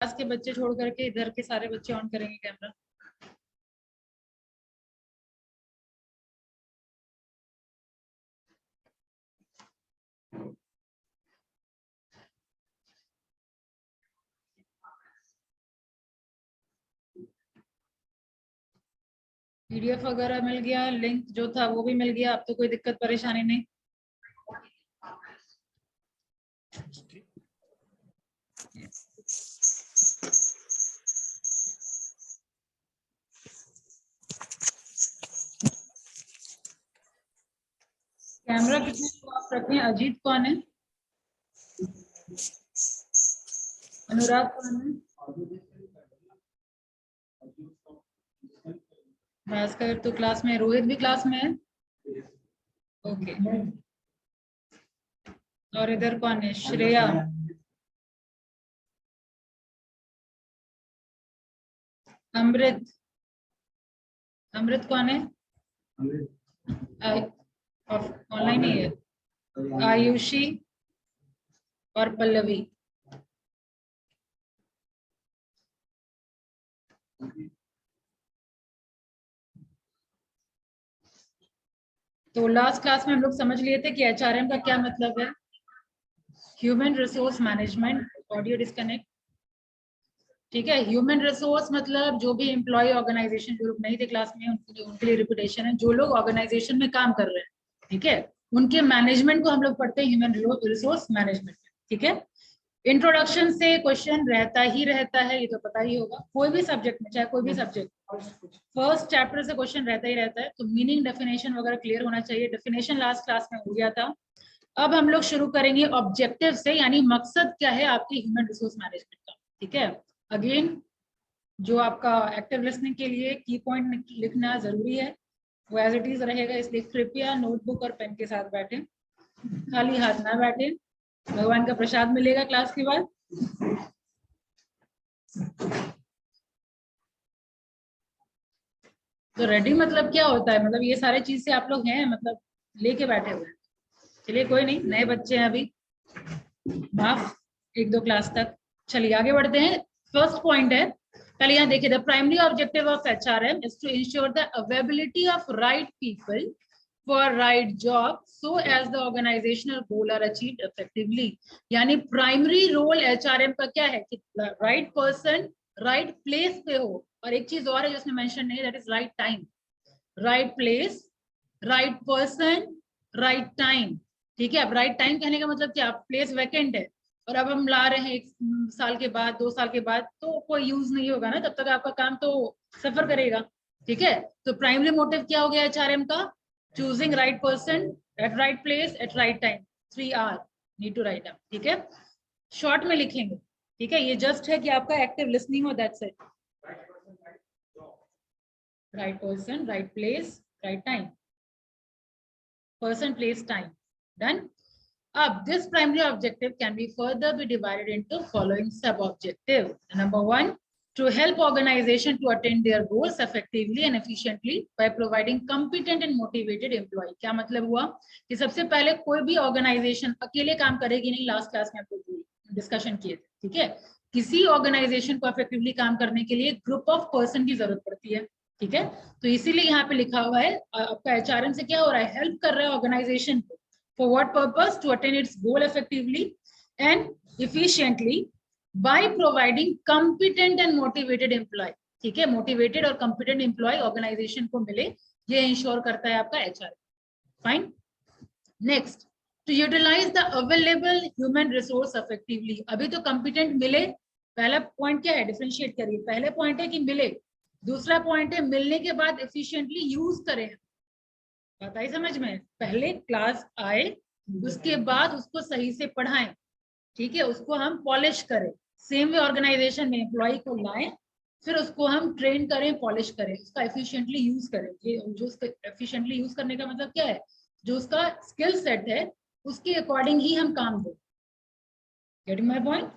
Class के बच्चे छोड़ करके इधर के सारे बच्चे ऑन करेंगे कैमरा। पीडीएफ वगैरह मिल गया, लिंक जो था वो भी मिल गया, अब तो कोई दिक्कत परेशानी नहीं। कैमरा कितने आप रखे हैं? अजीत कौन है? अनुराग कौन है? भास्कर तो क्लास में, रोहित भी क्लास में है। ओके, और इधर कौन है? श्रेया, अमृत, अमृत कौन है? ऑनलाइन ही है। आयुषी और पल्लवी। तो लास्ट क्लास में हम लोग समझ लिए थे कि एचआरएम का क्या मतलब है। Human resource management. Audio disconnect. ठीक है, ह्यूमन रिसोर्स मतलब जो भी एम्प्लॉय ऑर्गेनाइजेशन, जो लोग नहीं थे क्लास में उनके लिए रिपीटेशन है, जो लोग ऑर्गेनाइजेशन में काम कर रहे हैं, ठीक है, उनके मैनेजमेंट को हम लोग पढ़ते हैं ह्यूमन रिसोर्स मैनेजमेंट। ठीक है, इंट्रोडक्शन से क्वेश्चन रहता ही रहता है, ये तो पता ही होगा, कोई भी सब्जेक्ट में, चाहे कोई भी सब्जेक्ट, फर्स्ट चैप्टर से क्वेश्चन रहता ही रहता है। तो मीनिंग, डेफिनेशन वगैरह क्लियर होना चाहिए। डेफिनेशन लास्ट क्लास में हो गया था। अब हम लोग शुरू करेंगे ऑब्जेक्टिव से, यानी मकसद क्या है आपकी ह्यूमन रिसोर्स मैनेजमेंट का। ठीक है, अगेन जो आपका एक्टिव लिसनिंग के लिए की पॉइंट लिखना जरूरी है वो एज इट इज रहेगा, इसलिए कृपया नोटबुक और पेन के साथ बैठे, खाली हाथ ना बैठे। भगवान का प्रसाद मिलेगा क्लास के बाद। तो रेडी मतलब क्या होता है? मतलब ये सारे चीज से आप लोग हैं, मतलब लेके बैठे हुए हैं। चलिए कोई नहीं, नए बच्चे हैं अभी, माफ, एक दो क्लास तक। चलिए आगे बढ़ते हैं। फर्स्ट पॉइंट है, पहले यहाँ देखिए, the primary objective of HRM is to ensure the availability of right people for right job so as the organisational goal are achieved effectively. यानी प्राइमरी रोल एचआरएम का क्या है कि राइट पर्सन राइट प्लेस पे हो, और एक चीज और है जो उसमें मेंशन नहीं है, that is right time. Right place, right person, right time. ठीक है, अब राइट टाइम कहने का मतलब क्या? प्लेस वैकेंट है और अब हम ला रहे हैं 1 साल के बाद, 2 साल के बाद, तो कोई यूज नहीं होगा ना, तब तक आपका काम तो सफर करेगा। ठीक है, तो प्राइमरी मोटिव क्या हो गया एचआरएम का? Choosing right person at right place at right time. 3R need to write up. ठीक है, शॉर्ट में लिखेंगे। ठीक है, ये जस्ट है कि आपका एक्टिव लिसनिंग हो, that's it. Right person, right place, right time. Person, place, time. Done. This primary objective can be further be divided into following sub-objectives. Number 1, to help organization to attain their goals effectively and efficiently by providing competent and motivated employee. क्या मतलब हुआ कि सबसे पहले कोई भी organisation अकेले काम करेगी नहीं, लास्ट क्लास में आपको डिस्कशन किए थे। ठीक है, किसी ऑर्गेनाइजेशन को इफेक्टिवली काम करने के लिए ग्रुप ऑफ पर्सन की जरूरत पड़ती है। ठीक है, तो इसीलिए यहाँ पे लिखा हुआ है आपका एचआरएम से क्या हो रहा है, हेल्प कर रहा है ऑर्गेनाइजेशन को। For what purpose? To attain its goal effectively and efficiently by providing competent and motivated employ. ठीक है, मोटिवेटेड और कॉम्पिटेंट एम्प्लॉय ऑर्गेनाइजेशन को मिले, ये इंश्योर करता है आपका HRM. Fine. Next, to utilise the available human resource effectively. अभी तो कॉम्पिटेंट मिले, पहला पॉइंट क्या है, डिफरेंशिएट करिए। पहले पॉइंट है कि मिले, दूसरा पॉइंट है मिलने के बाद एफिशिएंटली यूज करें। बात आई समझ में? पहले क्लास आए, उसके बाद उसको सही से पढ़ाएं। ठीक है, उसको हम पॉलिश करें। सेम वे ऑर्गेनाइजेशन में एम्प्लॉय को लाएं, फिर उसको हम ट्रेन करें, पॉलिश करें, उसका एफिशिएंटली यूज करें। ये जो उसका एफिशिएंटली यूज करने का मतलब क्या है, जो उसका स्किल सेट है उसके अकॉर्डिंग ही हम काम दें। Getting my point?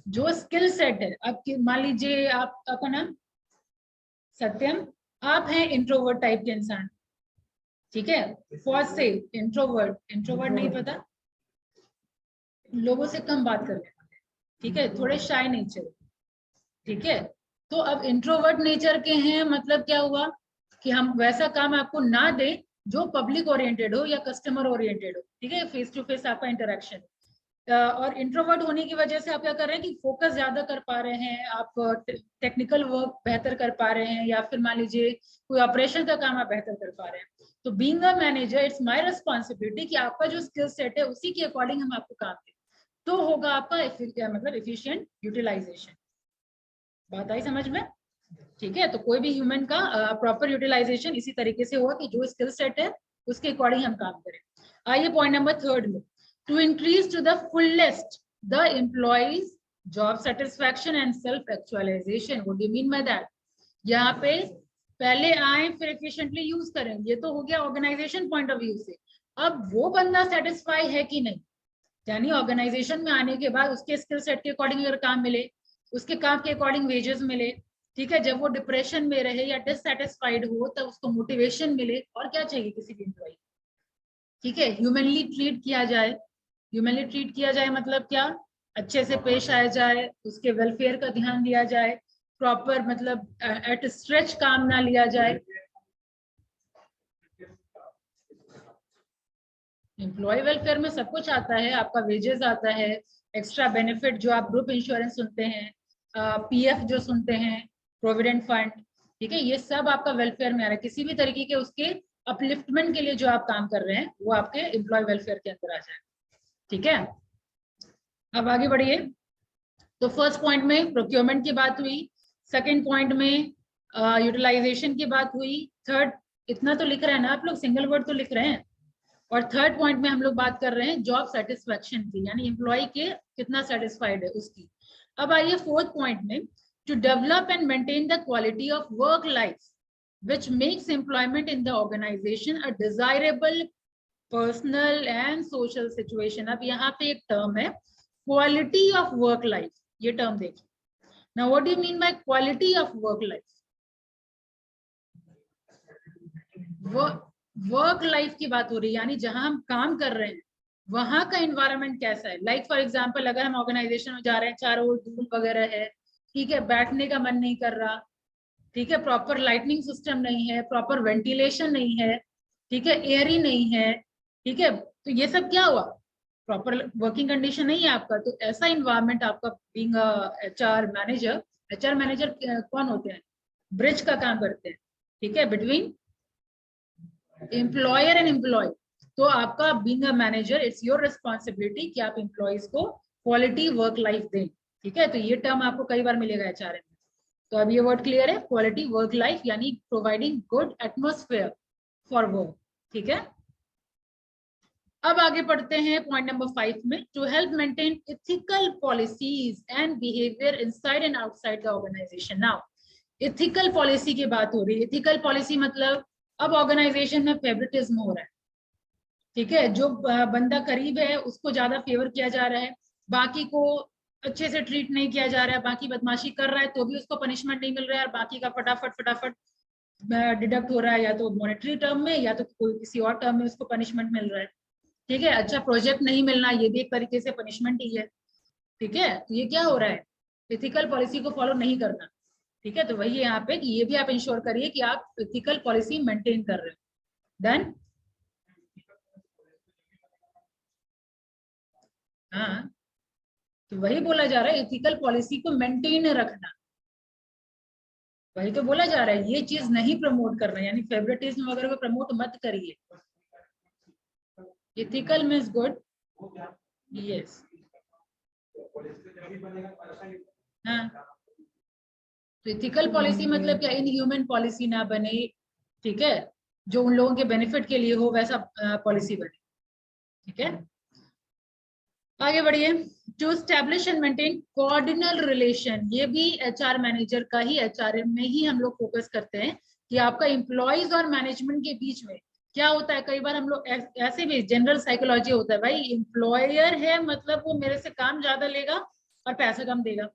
जो स्किल सेट है, अब मान लीजिए आप, आपका नाम सत्यम, आप हैं इंट्रोवर्ट टाइप के इंसान। ठीक है, फर्स्ट से इंट्रोवर्ट, इंट्रोवर्ट नहीं पता, लोगों से कम बात करने वाले। ठीक है, थोड़े शाय नेचर। ठीक है। तो अब इंट्रोवर्ट नेचर के हैं, मतलब क्या हुआ कि हम वैसा काम आपको ना दे जो पब्लिक ओरिएंटेड हो या कस्टमर ओरिएंटेड हो, ठीक है, फेस टू फेस आपका इंटरेक्शन। और इंट्रोवर्ट होने की वजह से आप क्या कर रहे हैं कि फोकस ज्यादा कर पा रहे हैं, आप टेक्निकल वर्क बेहतर कर पा रहे हैं, या फिर मान लीजिए कोई ऑपरेशन का काम आप बेहतर कर पा रहे हैं। तो being a manager it's my responsibility कि आपका जो स्किल सेट है उसी के अकॉर्डिंग हम आपको काम दें, तो होगा आपका मतलब एफिशिएंट यूटिलाइजेशन। बात आई समझ में? ठीक है। तो कोई भी ह्यूमन का प्रॉपर यूटिलाइजेशन इसी तरीके से होगा कि जो स्किल सेट है उसके अकॉर्डिंग हम काम करें। आइए पॉइंट नंबर 3 में, to increase to the fullest the employees job satisfaction and self actualisation. What do you mean by that? यहाँ पे पहले आए फिर एफिशिएंटली यूज करें, ये तो हो गया ऑर्गेनाइजेशन पॉइंट ऑफ व्यू से। अब वो बंदा सेटिस्फाई है कि नहीं, यानी ऑर्गेनाइजेशन में आने के बाद उसके स्किल सेट के अकॉर्डिंग अगर काम मिले, उसके काम के अकॉर्डिंग वेजेस मिले, ठीक है, जब वो डिप्रेशन में रहे या डिससेटिस्फाइड हो तब उसको मोटिवेशन मिले, और क्या चाहिए किसी भी एम्प्लॉय, ठीक है, ह्यूमनली ट्रीट किया जाए। ह्यूमनली ट्रीट किया जाए मतलब क्या, अच्छे से पेश आया जाए, उसके वेलफेयर का ध्यान दिया जाए, प्रॉपर मतलब एट स्ट्रेच काम ना लिया जाए। एम्प्लॉय वेलफेयर में सब कुछ आता है, आपका वेजेस आता है, एक्स्ट्रा बेनिफिट जो आप ग्रुप इंश्योरेंस सुनते हैं, पीएफ जो सुनते हैं, प्रोविडेंट फंड, ठीक है, ये सब आपका वेलफेयर में आ रहा है। किसी भी तरीके के उसके अपलिफ्टमेंट के लिए जो आप काम कर रहे हैं वो आपके एम्प्लॉय वेलफेयर के अंदर आ जाए। ठीक है, अब आगे बढ़िए। तो फर्स्ट पॉइंट में प्रोक्योरमेंट की बात हुई, सेकेंड पॉइंट में यूटिलाइजेशन की बात हुई, थर्ड, इतना तो लिख रहे हैं ना आप लोग, सिंगल वर्ड तो लिख रहे हैं, और थर्ड पॉइंट में हम लोग बात कर रहे हैं जॉब सेटिस्फैक्शन की, यानी एम्प्लॉय के कितना सेटिस्फाइड है उसकी। अब आइए फोर्थ पॉइंट में, to develop and maintain the quality of work life which makes employment in the organization a desirable personal and social situation। अब यहाँ पे एक टर्म है क्वालिटी ऑफ वर्क लाइफ, ये टर्म देखिए। Now what do you mean bye quality of work life? Work life की बात हो रही है, यानी जहां हम काम कर रहे हैं वहां का एनवायरनमेंट कैसा है। लाइक फॉर एग्जांपल, अगर हम ऑर्गेनाइजेशन में जा रहे हैं, चारों ओर धूल वगैरह है, ठीक है, बैठने का मन नहीं कर रहा, ठीक है, प्रॉपर लाइटनिंग सिस्टम नहीं है, प्रॉपर वेंटिलेशन नहीं है, ठीक है, एयर नहीं है, ठीक है, तो ये सब क्या हुआ, प्रॉपर वर्किंग कंडीशन नहीं है आपका। तो ऐसा इन्वायरमेंट आपका being HR manager, HR manager कौन होते हैं, ब्रिज का काम करते हैं, ठीक है, बिटवीन एम्प्लॉयर एंड एम्प्लॉय। तो आपका being a manager it's your responsibility कि आप एम्प्लॉयज को क्वालिटी वर्क लाइफ दें, ठीक है। तो ये टर्म आपको कई बार मिलेगा एचआरएम में। तो अब ये वर्ड क्लियर है, क्वालिटी वर्क लाइफ यानी providing good atmosphere for work, ठीक है। अब आगे पढ़ते हैं पॉइंट नंबर 5 में, to help maintain ethical policies and behaviour inside and outside the organisation. Now ethical policy की बात हो रही है। एथिकल पॉलिसी मतलब अब ऑर्गेनाइजेशन में फेवरेटिज्म हो रहा है, ठीक है, जो बंदा करीब है उसको ज्यादा फेवर किया जा रहा है, बाकी को अच्छे से ट्रीट नहीं किया जा रहा है, बाकी बदमाशी कर रहा है तो भी उसको पनिशमेंट नहीं मिल रहा है, और बाकी का फटाफट फटाफट डिडक्ट हो रहा है, या तो मॉनेटरी टर्म में या तो कोई किसी और टर्म में उसको पनिशमेंट मिल रहा है, ठीक है। अच्छा प्रोजेक्ट नहीं मिलना, ये भी एक तरीके से पनिशमेंट ही है, ठीक है। तो ये क्या हो रहा है, एथिकल पॉलिसी को फॉलो नहीं करना, ठीक है। तो वही है यहाँ पे कि ये भी आप इंश्योर करिए कि आप एथिकल पॉलिसी मेंटेन कर रहे हो। डन। हाँ, तो वही बोला जा रहा है, एथिकल पॉलिसी को मेंटेन रखना, वही तो बोला जा रहा है, ये चीज नहीं प्रमोट करना, यानी फेवरेटिज्म वगैरह को प्रमोट मत करिए। एथिकल मीन्स गुड, यस, हाँ। तो एथिकल पॉलिसी मतलब क्या, इनह्यूमन पॉलिसी ना बने, ठीक है, जो उन लोगों के बेनिफिट के लिए हो वैसा पॉलिसी बने, ठीक है। आगे बढ़िए, to establish and maintain coordinal relation, ये भी एचआर मैनेजर का ही, एचआरएम में ही हम लोग फोकस करते हैं कि आपका एम्प्लॉयज और मैनेजमेंट के बीच में क्या होता है। कई बार हम लोग ऐसे भी जनरल साइकोलॉजी होता है, भाई एम्प्लॉयर है मतलब वो मेरे से काम ज्यादा लेगा और पैसा कम देगा,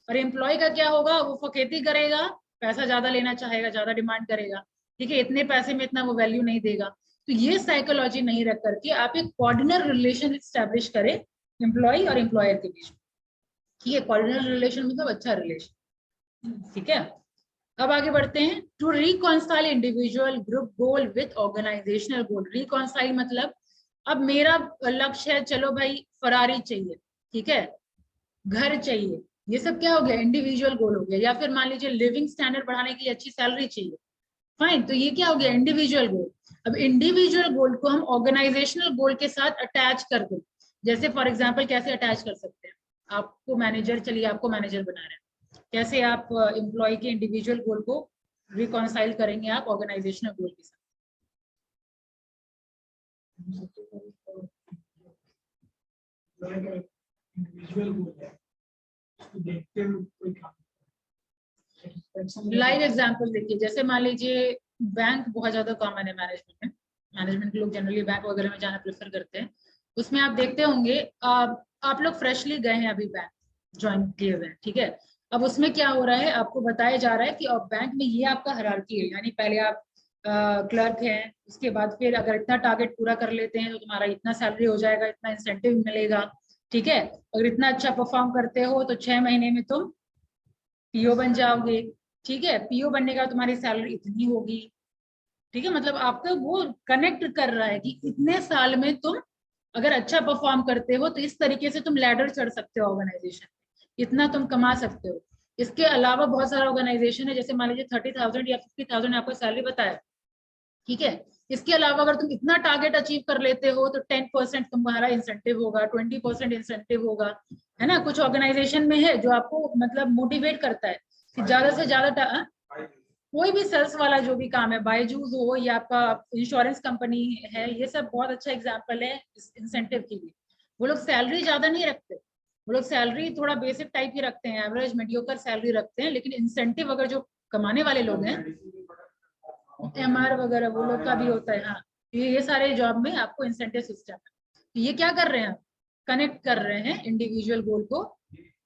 और एम्प्लॉय का क्या होगा, वो फकेती करेगा, पैसा ज्यादा लेना चाहेगा, ज्यादा डिमांड करेगा, ठीक है, इतने पैसे में इतना वो वैल्यू नहीं देगा। तो ये साइकोलॉजी नहीं रख करके आप एक कोऑर्डिनल रिलेशन स्टैब्लिश करें एम्प्लॉय और एम्प्लॉयर के बीच में, ठीक है। कोऑर्डिनल रिलेशन मतलब अच्छा रिलेशन। ठीक है, अब आगे बढ़ते हैं। To reconcile individual group goal with organisational goal. Reconcile मतलब अब मेरा लक्ष्य है, चलो भाई फरारी चाहिए, ठीक है, घर चाहिए, ये सब क्या हो गया, इंडिविजुअल गोल हो गया। या फिर मान लीजिए लिविंग स्टैंडर्ड बढ़ाने के लिए अच्छी सैलरी चाहिए, फाइन, तो ये क्या हो गया, इंडिविजुअल गोल। अब इंडिविजुअल गोल को हम ऑर्गेनाइजेशनल गोल के साथ अटैच कर दें। जैसे फॉर एग्जांपल कैसे अटैच कर सकते हैं, आपको मैनेजर, चलिए आपको मैनेजर बना रहे हैं, कैसे आप एम्प्लॉय के इंडिविजुअल गोल को रिकॉन्साइल करेंगे आप ऑर्गेनाइजेशनल गोल के साथ। इंडिविजुअल गोल है, उसको देखते हुए कोई काम। लाइव एग्जांपल देखिए, जैसे मान लीजिए बैंक बहुत ज्यादा कॉमन है मैनेजमेंट में, मैनेजमेंट के लोग जनरली बैंक वगैरह में जाना प्रेफर करते हैं। उसमें आप देखते होंगे, आप लोग फ्रेशली गए हैं, अभी बैंक ज्वाइन किए हुए हैं, ठीक है। अब उसमें क्या हो रहा है, आपको बताया जा रहा है कि अब बैंक में ये आपका हायरार्की है, यानी पहले आप क्लर्क हैं, उसके बाद फिर अगर इतना टारगेट पूरा कर लेते हैं तो तुम्हारा इतना सैलरी हो जाएगा, इतना इंसेंटिव मिलेगा, ठीक है। अगर इतना अच्छा परफॉर्म करते हो तो 6 महीने में तुम पीओ बन जाओगे, ठीक है, पीओ बनने का तुम्हारी सैलरी इतनी होगी, ठीक है। मतलब आपका वो कनेक्ट कर रहा है कि इतने साल में तुम अगर अच्छा परफॉर्म करते हो तो इस तरीके से तुम लैडर चढ़ सकते हो ऑर्गेनाइजेशन, इतना तुम कमा सकते हो। इसके अलावा बहुत सारा ऑर्गेनाइजेशन है, जैसे मान लीजिए 30,000 या 50,000 आपको सैलरी बताया, ठीक है। इसके अलावा अगर तुम इतना टारगेट अचीव कर लेते हो तो 10% तुम्हारा इंसेंटिव होगा, 20% इंसेंटिव होगा, है ना। कुछ ऑर्गेनाइजेशन में है जो आपको मतलब मोटिवेट करता है कि ज्यादा से ज्यादा कोई भी सेल्स वाला जो भी काम है, बायजूस हो या आपका इंश्योरेंस कंपनी है, ये सब बहुत अच्छा एग्जांपल है इस इंसेंटिव के लिए। वो लोग सैलरी ज्यादा नहीं रखते, वो लोग सैलरी थोड़ा बेसिक टाइप ही रखते हैं, एवरेज मीडियोकर सैलरी रखते हैं, लेकिन इंसेंटिव अगर जो कमाने वाले लोग हैं, एमआर वगैरह वो लोग का भी होता है, हाँ, ये सारे जॉब में आपको इंसेंटिव सिस्टम है। तो ये क्या कर रहे हैं, कनेक्ट कर रहे हैं इंडिविजुअल गोल को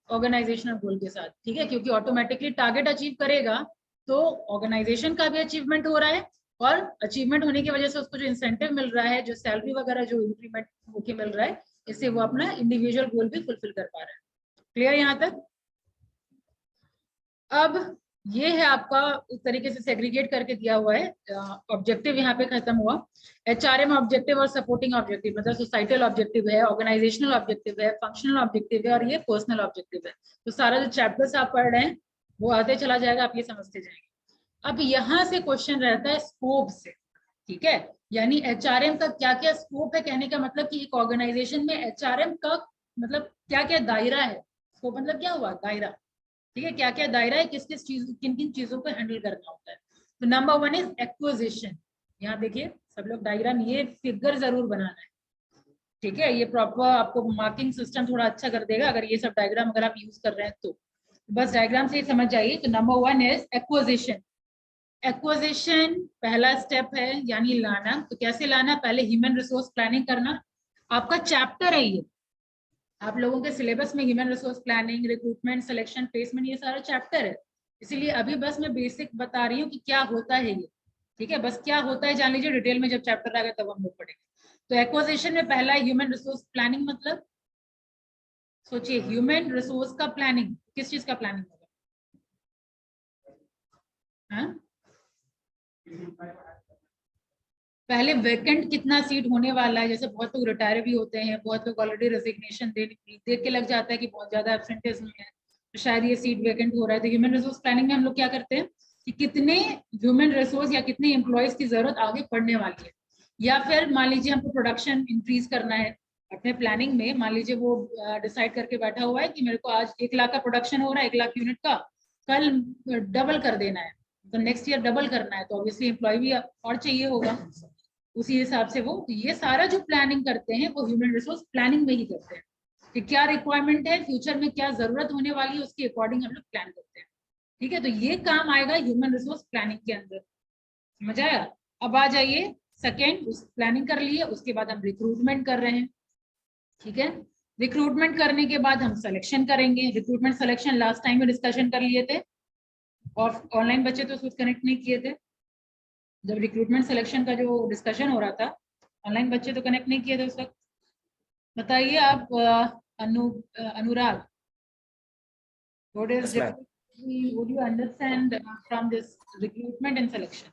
ऑर्गेनाइजेशनल गोल के साथ, ठीक है, क्योंकि ऑटोमेटिकली टारगेट अचीव करेगा तो ऑर्गेनाइजेशन का भी अचीवमेंट हो रहा है, और अचीवमेंट होने की वजह से उसको जो इंसेंटिव मिल रहा है, जो सैलरी वगैरह जो इंक्रीमेंट होके मिल रहा है, इससे वो अपना इंडिविजुअल गोल भी फुलफिल कर पा रहा है। क्लियर यहाँ तक। अब ये है आपका एक तरीके से सेग्रीगेट करके दिया हुआ है, ऑब्जेक्टिव यहाँ पे खत्म हुआ। एचआरएम ऑब्जेक्टिव और सपोर्टिंग ऑब्जेक्टिव, मतलब सोसाइटल ऑब्जेक्टिव है, ऑर्गेनाइजेशनल ऑब्जेक्टिव है, फंक्शनल ऑब्जेक्टिव है, और ये पर्सनल ऑब्जेक्टिव है। तो सारा जो चैप्टर्स आप पढ़ रहे हैं वो आते चला जाएगा, आप ये समझते जाएंगे। अब यहाँ से क्वेश्चन रहता है स्कोप से, ठीक है, यानी एचआरएम का क्या क्या स्कोप है, कहने का मतलब कि एक ऑर्गेनाइजेशन में एचआरएम का मतलब क्या क्या दायरा है। स्कोप मतलब क्या हुआ, दायरा, ठीक है, क्या क्या दायरा है, किस किस चीज, किन किन चीजों को हैंडल करना होता है। तो नंबर 1 इज एक्विजिशन। यहाँ देखिए सब लोग डायग्राम, ये फिगर जरूर बनाना है, ठीक है, ये प्रॉपर आपको मार्किंग सिस्टम थोड़ा अच्छा कर देगा अगर ये सब डायग्राम अगर आप यूज कर रहे हैं तो बस डायग्राम से ही समझ जाइए। तो नंबर 1 इज एक्विजिशन। एक्विजिशन पहला स्टेप है, यानी लाना। तो कैसे लाना, पहले ह्यूमन रिसोर्स प्लानिंग करना, आपका चैप्टर है ये, आप लोगों के सिलेबस में human resource planning, recruitment, selection, placement, ये सारा चैप्टर है। इसीलिए अभी बस मैं बेसिक बता रही हूँ कि क्या होता है ये, ठीक है, बस क्या होता है जान लीजिए, डिटेल में जब चैप्टर आएगा तब हम लोग पढ़ेंगे। तो एक्विजिशन में पहला है ह्यूमन रिसोर्स प्लानिंग, मतलब सोचिए ह्यूमन रिसोर्स का प्लानिंग, किस चीज का प्लानिंग होगा, हाँ? पहले वैकेंट कितना सीट होने वाला है, जैसे बहुत लोग रिटायर भी होते हैं, बहुत लोग ऑलरेडी रेजिग्नेशन देख के लग जाता है कि बहुत ज्यादा एब्सेंटेज है, तो शायद ये सीट वैकेंट हो रहा है। तो ह्यूमन रिसोर्स प्लानिंग में हम लोग क्या करते हैं कि कितने ह्यूमन रिसोर्स या कितने एम्प्लॉयज की जरूरत आगे पड़ने वाली है, या फिर मान लीजिए हमको प्रोडक्शन इंक्रीज करना है अपने प्लानिंग में, मान लीजिए वो डिसाइड करके बैठा हुआ है कि मेरे को आज 1 लाख का प्रोडक्शन हो रहा है, 1 लाख यूनिट का, कल डबल कर देना है, तो नेक्स्ट ईयर डबल करना है, तो ऑब्वियसली एम्प्लॉय भी और चाहिए होगा, उसी हिसाब से वो, तो ये सारा जो प्लानिंग करते हैं वो ह्यूमन रिसोर्स प्लानिंग में ही करते हैं कि क्या रिक्वायरमेंट है, फ्यूचर में क्या जरूरत होने वाली है, उसके अकॉर्डिंग हम लोग प्लान करते हैं, ठीक है। तो ये काम आएगा ह्यूमन रिसोर्स प्लानिंग के अंदर, समझ आया। अब आ जाइए सेकेंड, उस प्लानिंग कर लिए, उसके बाद हम रिक्रूटमेंट कर रहे हैं, ठीक है। रिक्रूटमेंट करने के बाद हम सिलेक्शन करेंगे, रिक्रूटमेंट सिलेक्शन लास्ट टाइम में डिस्कशन कर लिए थे, और ऑनलाइन बच्चे तो उसको कनेक्ट नहीं किए थे, जब रिक्रूटमेंट सिलेक्शन का जो डिस्कशन हो रहा था, ऑनलाइन बच्चे तो कनेक्ट नहीं किए थे उस वक्त। बताइए आप Anurag, what is Yes, ma'am. Would you understand from this recruitment and selection?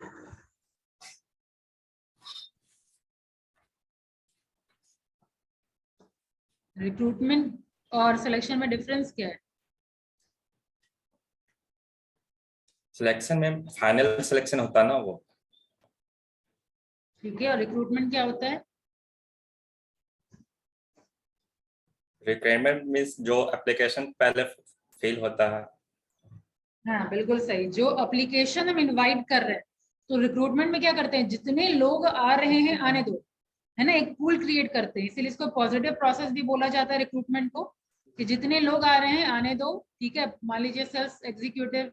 Recruitment और सिलेक्शन में डिफरेंस क्या है? सिलेक्शन में फाइनल सिलेक्शन होता है ना वो। ठीक है, और रिक्रूटमेंट क्या होता है? रिक्वायरमेंट मींस जो एप्लीकेशन पहले फिल होता है। हाँ बिल्कुल सही, जो एप्लीकेशन हम इनवाइट कर रहे हैं, तो रिक्रूटमेंट में क्या करते हैं, जितने लोग आ रहे हैं आने दो, है ना, एक पूल क्रिएट करते हैं, इसीलिए इसको पॉजिटिव प्रोसेस भी बोला जाता है रिक्रूटमेंट को, कि जितने लोग आ रहे हैं आने दो। ठीक है, मान लीजिए सेल्स एग्जीक्यूटिव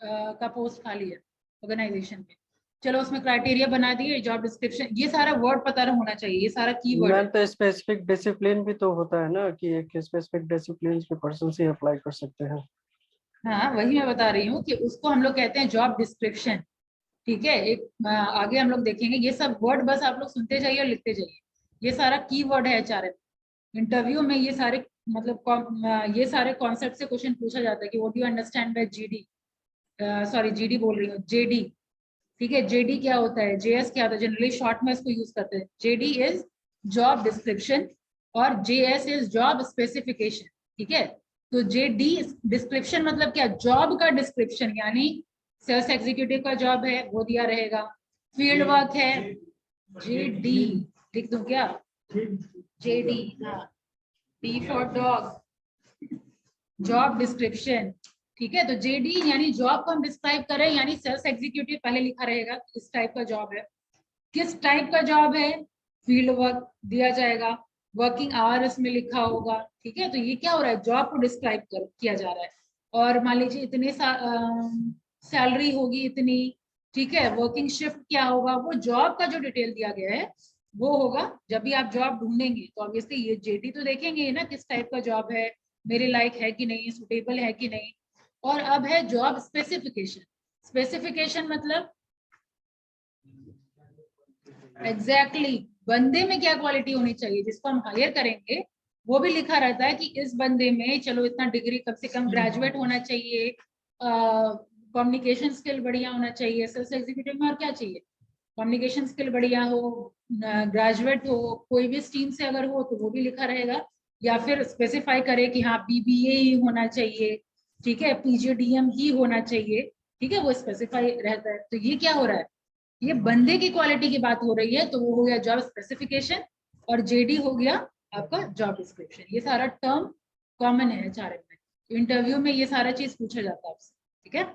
का पोस्ट खाली है ऑर्गेनाइजेशन में, चलो उसमें क्राइटेरिया बना दिए, जॉब डिस्क्रिप्शन, ये सारा वर्ड पता होना चाहिए, ये सारा कीवर्ड है। तो स्पेसिफिक डिसिप्लिन भी तो होता है ना, कि एक स्पेसिफिक डिसिप्लिन के पर्सन से अप्लाई कर सकते हैं। हाँ वही मैं बता रही हूँ कि उसको हम लोग कहते हैं जॉब डिस्क्रिप्शन। ठीक है, एक आगे हम लोग देखेंगे, ये सब वर्ड बस आप लोग सुनते जाइए और लिखते जाइए, ये सारा कीवर्ड है एचआरएम। इंटरव्यू में ये सारे मतलब ये सारे कॉन्सेप्ट से क्वेश्चन पूछा जाता है कि what do you understand by GD, sorry GD बोल रही हूँ, जेडी। ठीक है, जेडी क्या होता है, जेएस क्या होता है, जनरली शॉर्ट में इसको यूज करते हैं। जेडी इज जॉब डिस्क्रिप्शन और जेएस इज जॉब स्पेसिफिकेशन। ठीक है, तो जेडी डिस्क्रिप्शन मतलब क्या, जॉब का डिस्क्रिप्शन, यानी सेल्स एग्जीक्यूटिव का जॉब है वो दिया रहेगा, फील्ड वर्क है, जेडी लिख दूं क्या, जेडी, हाँ, D for dog, job description. ठीक है, तो जेडी यानी जॉब को हम डिस्क्राइब करें, यानी सेल्स एग्जीक्यूटिव पहले लिखा रहेगा किस टाइप का जॉब है, किस टाइप का जॉब है, फील्ड वर्क दिया जाएगा, वर्किंग आवर इसमें लिखा होगा। ठीक है, तो ये क्या हो रहा है, जॉब को डिस्क्राइब किया जा रहा है, और मान लीजिए इतने सैलरी होगी इतनी। ठीक है, वर्किंग शिफ्ट क्या होगा, वो जॉब का जो डिटेल दिया गया है वो होगा। जब भी आप जॉब ढूंढेंगे तो ऑब्वियसली ये जेडी तो देखेंगे ना, किस टाइप का जॉब है, मेरे लायक है कि नहीं, सुटेबल है कि नहीं। और अब है जॉब स्पेसिफिकेशन। स्पेसिफिकेशन मतलब एग्जैक्टली बंदे में क्या क्वालिटी होनी चाहिए जिसको हम हायर करेंगे, वो भी लिखा रहता है कि इस बंदे में चलो इतना डिग्री कम से कम ग्रेजुएट होना चाहिए, कम्युनिकेशन स्किल बढ़िया होना चाहिए। सेल्स एग्जीक्यूटिव में और क्या चाहिए, कम्युनिकेशन स्किल बढ़िया हो, ग्रेजुएट हो, कोई भी स्ट्रीम से अगर हो तो वो भी लिखा रहेगा, या फिर स्पेसिफाई करे कि हाँ बीबीए ही होना चाहिए। ठीक है, पीजीडीएम ही होना चाहिए। ठीक है, वो स्पेसिफाई रहता है। तो ये क्या हो रहा है, ये बंदे की क्वालिटी की बात हो रही है, तो वो हो गया जॉब स्पेसिफिकेशन, और जेडी हो गया आपका जॉब डिस्क्रिप्शन। ये सारा टर्म कॉमन है एचआरएम में, इंटरव्यू में ये सारा चीज पूछा जाता है आपसे। ठीक है,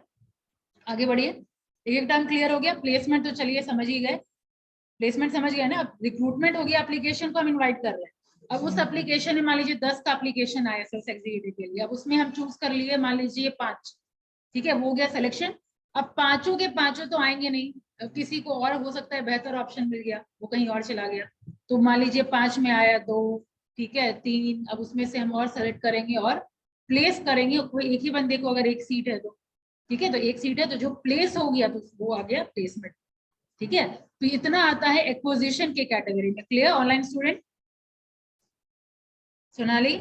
आगे बढ़िए, एक टर्म क्लियर हो गया। प्लेसमेंट तो चलिए समझ ही गए, प्लेसमेंट समझ गए ना। अब रिक्रूटमेंट हो गया, एप्लीकेशन को हम इनवाइट कर रहे हैं। अब उस एप्लीकेशन में मान लीजिए 10 का एप्लीकेशन आया सेल्स एग्जीक्यूटिव के लिए, अब उसमें हम चूज कर लिए मान लीजिए 5। ठीक है, वो हो गया सिलेक्शन। अब पांचों के पांचों तो आएंगे नहीं, अब किसी को और हो सकता है बेहतर ऑप्शन मिल गया, वो कहीं और चला गया, तो मान लीजिए 5 में आया 2, ठीक है 3, अब उसमें से हम और सेलेक्ट करेंगे और प्लेस करेंगे कोई एक ही बंदे को, अगर एक सीट है तो। ठीक है, तो एक सीट है तो जो प्लेस हो गया तो वो आ गया प्लेसमेंट। ठीक है, तो इतना आता है एक्विजिशन के कैटेगरी में। Clear online student? सोनाली,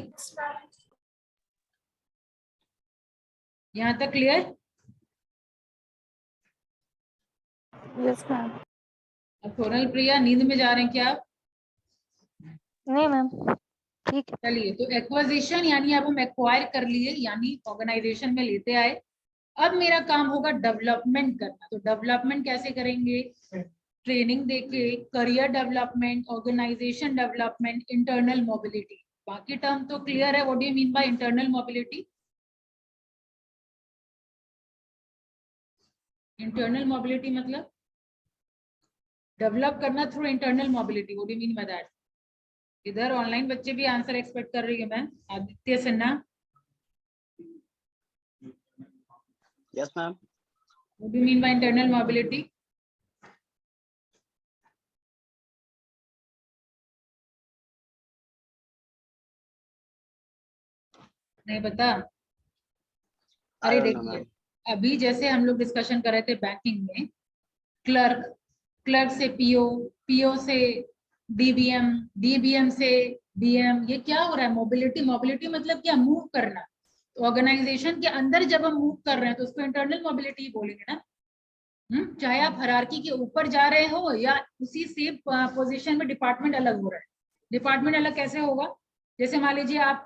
यहाँ तक क्लियर? Yes ma'am. अब सोनल प्रिया नींद में जा रहे हैं क्या आप? नहीं मैम, ठीक है। चलिए, तो एक्विजिशन यानी अब हम एक्वायर कर लिए, यानी ऑर्गेनाइजेशन में लेते आए। अब मेरा काम होगा डेवलपमेंट करना। तो डेवलपमेंट कैसे करेंगे, ट्रेनिंग देके, career development, organisation development, internal mobility. बाकी टर्म तो क्लियर है, what do you mean by internal mobility? Internal mobility मतलब डेवलप करना through internal mobility, what do you mean by that? इधर ऑनलाइन बच्चे भी आंसर एक्सपेक्ट कर रही है ma'am. Aditya Sinha, Yes, ma'am. what do you mean by internal mobility? नहीं पता? अरे I don't know, देखिए, ma'am. अभी जैसे हम लोग डिस्कशन कर रहे थे बैंकिंग में, क्लर्क, क्लर्क से पीओ, पीओ से डीबीएम, डीबीएम से बीएम, ये क्या हो रहा है, मोबिलिटी। मोबिलिटी मतलब क्या, मूव करना। ऑर्गेनाइजेशन के अंदर जब हम मूव कर रहे हैं तो उसको इंटरनल मोबिलिटी बोलेंगे ना। चाहे आप हायरार्की के ऊपर जा रहे हो या उसी सेम पोजीशन में डिपार्टमेंट अलग हो रहा है। डिपार्टमेंट अलग कैसे होगा? जैसे मान लीजिए आप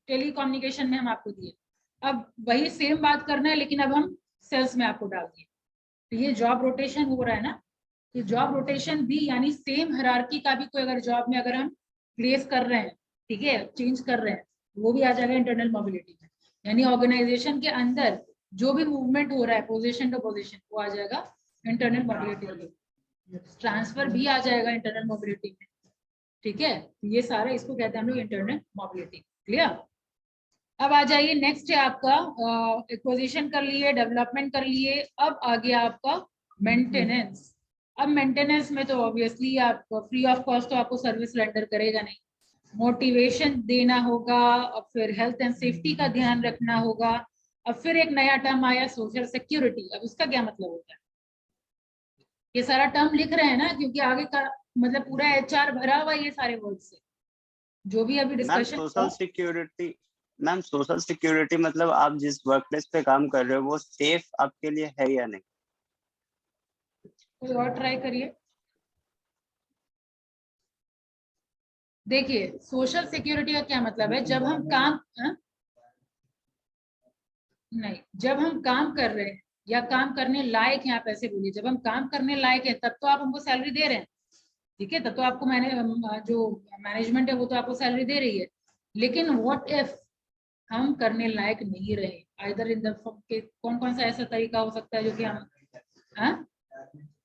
टेलीकम्युनिकेशन में हम आपको दिए, अब वही सेम बात करना है लेकिन अब हम सेल्स में आपको डाल दिए, तो ये जॉब रोटेशन हो रहा है ना। तो जॉब रोटेशन भी यानी सेम हायरार्की का भी कोई अगर जॉब में अगर हम प्लेस कर रहे हैं, ठीक है, चेंज कर रहे हैं, वो भी आ जाएगा इंटरनल मोबिलिटी में। यानी ऑर्गेनाइजेशन के अंदर जो भी मूवमेंट हो रहा है पोजीशन टू पोजीशन, वो आ जाएगा इंटरनल मोबिलिटी में। ट्रांसफर भी आ जाएगा इंटरनल मोबिलिटी में, ठीक है। ये सारा इसको कहते हैं हम लोग इंटरनल मोबिलिटी। क्लियर? अब आ जाइए, नेक्स्ट है आपका एक्विजिशन कर लिए, डेवलपमेंट कर लिए, अब आ गया आपका मेंटेनेंस। अब मेंटेनेंस में तो ऑब्वियसली आप फ्री ऑफ कॉस्ट तो आपको सर्विस रेंडर करेगा नहीं, मोटिवेशन देना होगा, और फिर हेल्थ एंड सेफ्टी का ध्यान रखना होगा। अब फिर एक नया टर्म आया सोशल सिक्योरिटी। अब उसका क्या मतलब होता है? ये सारा टर्म लिख रहे हैं ना क्योंकि आगे का मतलब पूरा एचआर भरा हुआ ये सारे वर्ड से, जो भी अभी ma'am discussion. Social security, ma'am social security मतलब आप जिस वर्क प्लेस पे काम कर रहे हो वो सेफ आपके लिए है या नहीं? कोई और ट्राई करिए। देखिए सोशल सिक्योरिटी का क्या मतलब है, जब हम काम नहीं, जब हम काम कर रहे हैं या काम करने लायक हैं, आप ऐसे बोलिए, जब हम काम करने लायक हैं तब तो आप हमको सैलरी दे रहे हैं, ठीक है, तब तो आपको जो मैनेजमेंट है वो तो आपको सैलरी दे रही है। लेकिन व्हाट इफ हम करने लायक नहीं रहे, आइदर इन द कौन कौन सा ऐसा तरीका हो सकता है जो कि हम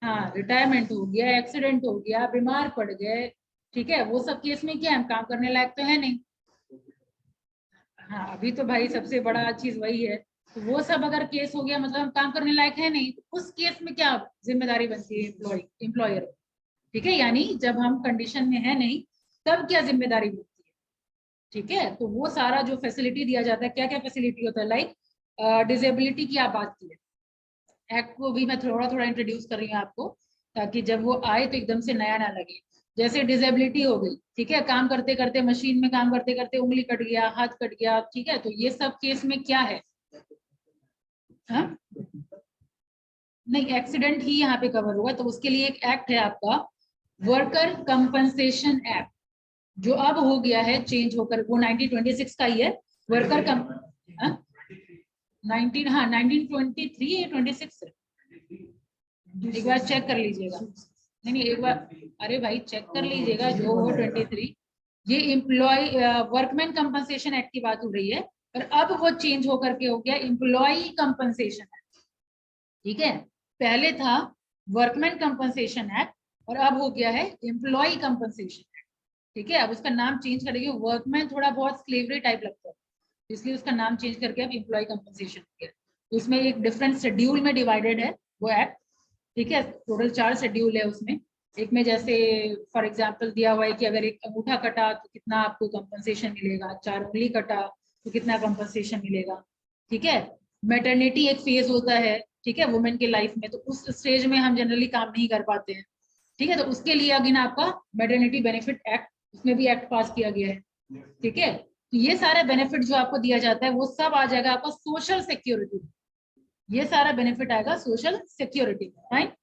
हाँ रिटायरमेंट हो गया, एक्सीडेंट हो गया, बीमार पड़ गए, ठीक है, वो सब केस में क्या हम काम करने लायक तो है नहीं। हाँ अभी तो भाई सबसे बड़ा चीज वही है, तो वो सब अगर केस हो गया मतलब हम काम करने लायक है नहीं, तो उस केस में क्या जिम्मेदारी बनती है एम्प्लॉयर, ठीक है, यानी जब हम कंडीशन में है नहीं तब क्या जिम्मेदारी बनती है, ठीक है। तो वो सारा जो फैसिलिटी दिया जाता है, क्या क्या फैसिलिटी होता है, लाइक डिसेबिलिटी की आप बात की है, एक्ट को भी मैं थोड़ा थोड़ा इंट्रोड्यूस कर रही हूँ आपको, ताकि जब वो आए तो एकदम से नया ना लगे। जैसे डिसेबिलिटी हो गई, ठीक है, काम करते करते मशीन में काम करते करते उंगली कट गया, हाथ कट गया, ठीक है, तो ये सब केस में क्या है, हाँ नहीं एक्सीडेंट ही यहाँ पे कवर होगा, तो उसके लिए एक एक्ट है आपका वर्कर कंपनसेशन एक्ट, जो अब हो गया है चेंज होकर, वो 1926 का ही है। वर्कर 1923 या 26 है, एक बार चेक कर लीजिएगा, नहीं एक बार, अरे भाई चेक कर लीजिएगा, जो हो 23, ये एम्प्लॉय वर्कमैन कंपनसेशन एक्ट की बात हो रही है, और अब वो चेंज होकर के हो गया एम्प्लॉय कंपनसेशन एक्ट, ठीक है। पहले था वर्कमैन कंपनसेशन एक्ट और अब हो गया है एम्प्लॉय कंपनसेशन एक्ट, ठीक है। अब उसका नाम चेंज करेंगे, वर्कमैन थोड़ा बहुत स्लेवरी टाइप लगता है, इसलिए उसका नाम चेंज करके अब एम्प्लॉय कंपनसेशन हो गया। उसमें एक डिफरेंट शेड्यूल में डिवाइडेड है वो एक्ट, ठीक है, टोटल 4 शेड्यूल है उसमें। एक में जैसे फॉर एग्जांपल दिया हुआ है कि अगर एक अंगूठा कटा तो कितना आपको कंपनसेशन मिलेगा, 4 उंगली कटा तो कितना कंपनसेशन मिलेगा, ठीक है। मैटरनिटी एक फेज होता है, ठीक है, वुमेन के लाइफ में, तो उस स्टेज में हम जनरली काम नहीं कर पाते हैं, ठीक है, तो उसके लिए अगेन आपका मैटरनिटी बेनिफिट एक्ट, उसमें भी एक्ट पास किया गया है, ठीक है। तो ये सारा बेनिफिट जो आपको दिया जाता है वो सब आ जाएगा आपका सोशल सिक्योरिटी, ये सारा बेनिफिट आएगा सोशल सिक्योरिटी में, राइट।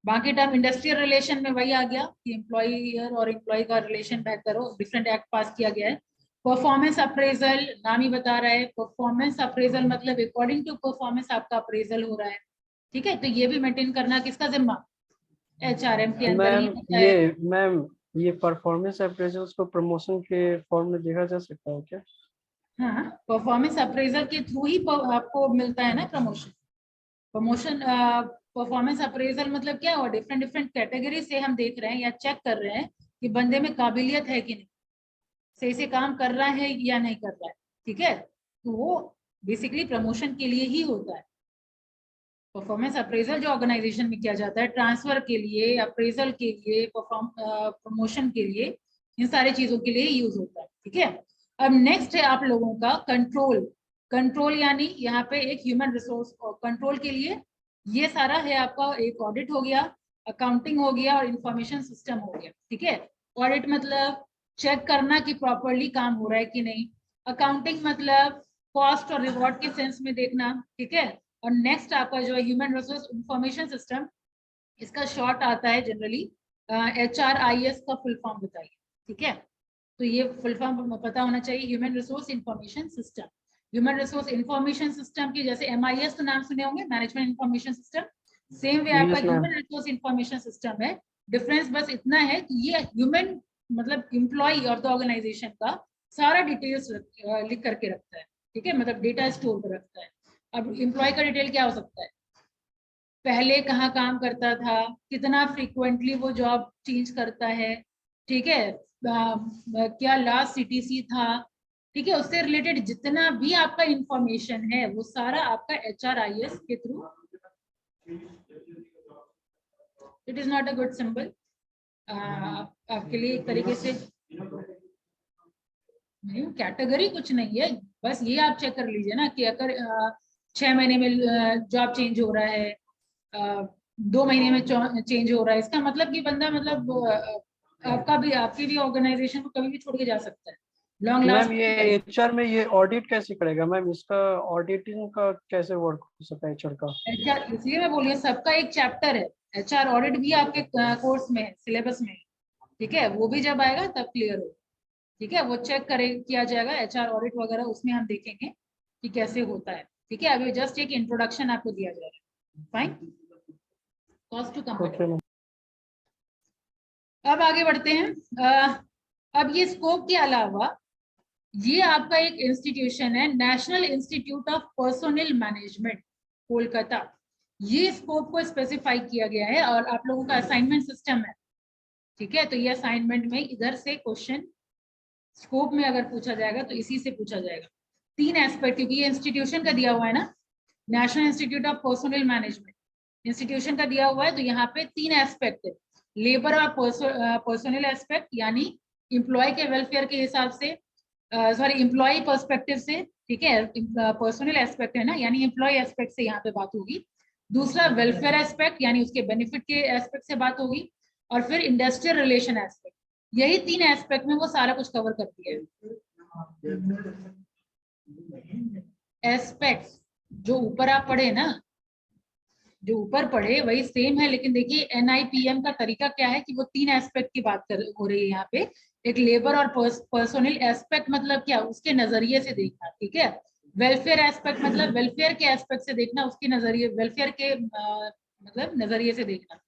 बाकी टर्म इंडस्ट्रियल रिलेशन में वही आ गया कि एम्प्लॉयर और एम्प्लॉय का रिलेशन बेहतर हो, डिफरेंट एक्ट पास किया गया है। परफॉर्मेंस अप्रेजल, नाम ही बता रहा है, परफॉर्मेंस अप्रेजल मतलब अकॉर्डिंग टू परफॉर्मेंस आपका अप्रेजल हो रहा है, ठीक है, तो ये भी मेंटेन करना किसका जिम्मा, एचआरएम के अंदर ही होता है। मैम ये परफॉर्मेंस अप्रेजल्स को प्रमोशन के फॉर्म में देखा जा सकता है क्या? हाँ परफॉर्मेंस अप्रेजल के थ्रू ही आपको मिलता है ना प्रमोशन। प्रमोशन परफॉर्मेंस अप्रेजल मतलब क्या हुआ, डिफरेंट डिफरेंट कैटेगरी से हम देख रहे हैं या चेक कर रहे हैं कि बंदे में काबिलियत है कि नहीं, सही से काम कर रहा है या नहीं कर रहा है, ठीक है, तो वो बेसिकली प्रमोशन के लिए ही होता है। परफॉर्मेंस अप्रेजल जो ऑर्गेनाइजेशन में किया जाता है ट्रांसफर के लिए, अप्रेजल के लिए, प्रमोशन के लिए, इन सारी चीजों के लिए यूज होता है, ठीक है। अब नेक्स्ट है आप लोगों का कंट्रोल। कंट्रोल यानी यहाँ पे एक ह्यूमन रिसोर्स कंट्रोल के लिए ये सारा है आपका, एक ऑडिट हो गया, अकाउंटिंग हो गया और इंफॉर्मेशन सिस्टम हो गया, ठीक है। ऑडिट मतलब चेक करना कि प्रॉपरली काम हो रहा है कि नहीं, अकाउंटिंग मतलब कॉस्ट और रिवॉर्ड के सेंस में देखना, ठीक है। और नेक्स्ट आपका जो है ह्यूमन रिसोर्स इंफॉर्मेशन सिस्टम, इसका शॉर्ट आता है जनरली HRIS का फुल फॉर्म बताइए, ठीक है। तो ये फुल फॉर्म पता होना चाहिए, human resource information system. Human resource information system की जैसे MIS तो नाम सुने होंगे, management information system, same way आपका Yes, ma'am. Human resource information system है। डिफरेंस बस इतना है कि ये ह्यूमन मतलब एम्प्लॉय और द ऑर्गेनाइजेशन का सारा डिटेल्स लिख करके रखता है, ठीक है, मतलब डेटा स्टोर कर रखता है। अब एम्प्लॉय का डिटेल क्या हो सकता है, पहले कहाँ काम करता था, कितना फ्रीक्वेंटली वो जॉब चेंज करता है, ठीक है, क्या लास्ट CTC था, ठीक है, उससे रिलेटेड जितना भी आपका इंफॉर्मेशन है वो सारा आपका HRIS के through. It is not a good symbol आपके लिए एक तरीके से नहीं, कैटेगरी कुछ नहीं है, बस ये आप चेक कर लीजिए ना कि अगर 6 महीने में जॉब चेंज हो रहा है, 2 महीने में चेंज हो रहा है, इसका मतलब कि बंदा मतलब आपका भी आपकी भी ऑर्गेनाइजेशन को कभी भी छोड़ के जा सकता है। लॉन्ग मैम लास्ट ये HR में ये ऑडिट कैसे करेगा मैम, इसका ऑडिटिंग का कैसे वर्क हो सकता है HR का? HR, इसलिए मैं बोलिए सबका एक चैप्टर है, HR ऑडिट भी आपके कोर्स में है, सिलेबस में है, ठीक है, वो भी जब आएगा तब क्लियर हो, ठीक है, वो चेक करे किया जाएगा HR ऑडिट वगैरह, उसमें हम देखेंगे कि कैसे होता है, ठीक है। अभी जस्ट एक इंट्रोडक्शन आपको दिया जाएगा, fine. Cost to company. Okay, ma'am. अब आगे बढ़ते हैं। अब ये स्कोप के अलावा ये आपका एक इंस्टीट्यूशन है, national institute of personnel management Kolkata. ये स्कोप को स्पेसिफाई किया गया है और आप लोगों का असाइनमेंट सिस्टम है, ठीक है। तो ये असाइनमेंट में इधर से क्वेश्चन स्कोप में अगर पूछा जाएगा तो इसी से पूछा जाएगा। 3 एस्पेक्ट, क्योंकि ये इंस्टीट्यूशन का दिया हुआ है ना, national institute of personnel management institution का दिया हुआ है, तो यहाँ पे 3 एस्पेक्ट है, लेबर और पर्सोनल एस्पेक्ट यानी एम्प्लॉय के वेलफेयर के हिसाब से, सॉरी एम्प्लॉय पर्सपेक्टिव से, ठीक है, पर्सोनल एस्पेक्ट है ना, यानी एम्प्लॉय एस्पेक्ट से यहाँ पे बात होगी। दूसरा वेलफेयर एस्पेक्ट यानी उसके बेनिफिट के एस्पेक्ट से बात होगी, और फिर इंडस्ट्रियल रिलेशन एस्पेक्ट। यही 3 एस्पेक्ट में वो सारा कुछ कवर करती है। एस्पेक्ट जो ऊपर आप पढ़े ना, जो ऊपर पढ़े वही सेम है, लेकिन देखिए NIPM का तरीका क्या है कि वो 3 एस्पेक्ट की बात हो रही है यहाँ पे। एक लेबर और पर्सोनल एस्पेक्ट मतलब क्या, उसके नजरिए से देखना, ठीक है। वेलफेयर एस्पेक्ट मतलब वेलफेयर के एस्पेक्ट से देखना, उसके नजरिए वेलफेयर के मतलब नजरिए से देखना।